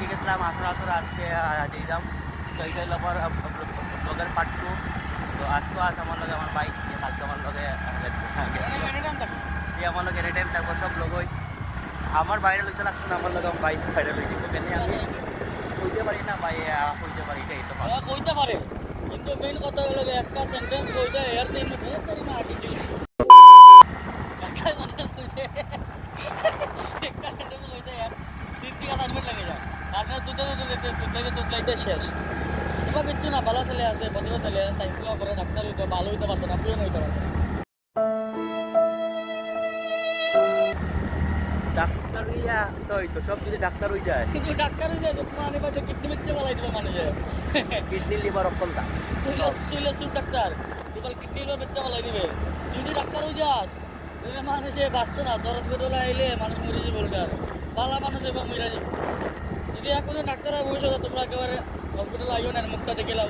আজকে গেছিলাম আসর আজকে দিলাম। তো এইটা হলো আমার ব্লগের পার্ট 2। তো আজকে আমার লগে আমার বাইক দিয়ে কালকে আমার লগে আমার লগে এনি টাইম তারপর সব লোক হই আমার বাইরে লইতে লাগতো না, আমার লগে বাইক বাইরে লই দিব কেন আমি কইতে পারি না ভাই, কইতে পারি এটাই তো কইতে পারে, কিন্তু মেইন কথা হলো একটা সেন্টেন্স কইতে এর দিন তোর না কিছু একটা সেন্টেন্স কইতে একটা সেন্টেন্স কইতে यार 3 থেকে 4 মিনিট লাগে যায়। তারপরে তুই শেষ। এবার কিচ্ছু না, ভালো ছেলে আছে, ভদ্র ছেলে, সাইকেল করে ডাক্তার হইতে ভালো হইতে পারতো না, পিয়ন হইতে পারতো না। ডাক্তার হইয়া তো হইতো সব যদি ডাক্তার হই যায় কিন্তু ডাক্তার হইতে মানে বাজে কিডনি বেচে বালাই দিবে মানে যে কিডনি লিভার অকলটা তুইলে সুপ ডাক্তার তুই কিডনি লিভার বেচে বালাই দিবে। তুই যদি ডাক্তার হই যাস তাহলে মানুষে বাঁচতো না, তোর হসপিটালে আইলে মানুষ মরে যাবে বলতে আর ভালো মানুষ এবার মরে যাবে। যদি এখন ডাক্তার ভবিষ্যৎ তোমরা একেবারে হসপিটালে আইও না, মুখটা দেখে লাও।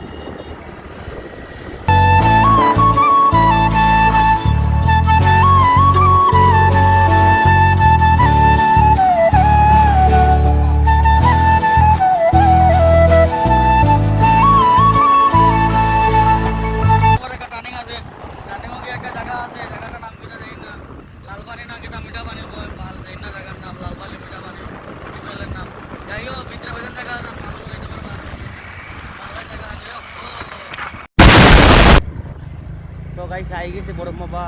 তো গাইস আই গেছে বড়মাবা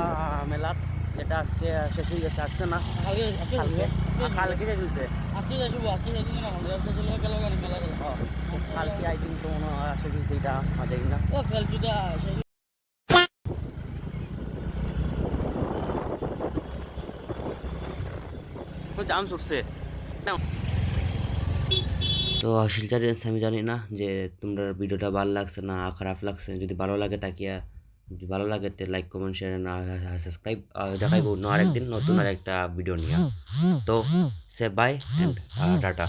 মেলাত, যেটা আজকে শেষ হয়ে গেছে। আজকে না কালকে শেষ হয়েছে। কালকে আই থিঙ্ক তো মনে হয় শেষ হয়েছে, এটা দেখি না তো জাম ছুটছে। তো শিলচর আমি জানি না যে তোমরা ভিডিওটা ভালো লাগছে না খারাপ লাগছে। যদি ভালো লাগে তাকিয়া যদি ভালো লাগে তো লাইক কমেন্ট শেয়ার না সাবস্ক্রাইব। দেখাইব আর একদিন নতুন আর একটা ভিডিও নিয়ে। তো সে বাই অ্যান্ড টাটা।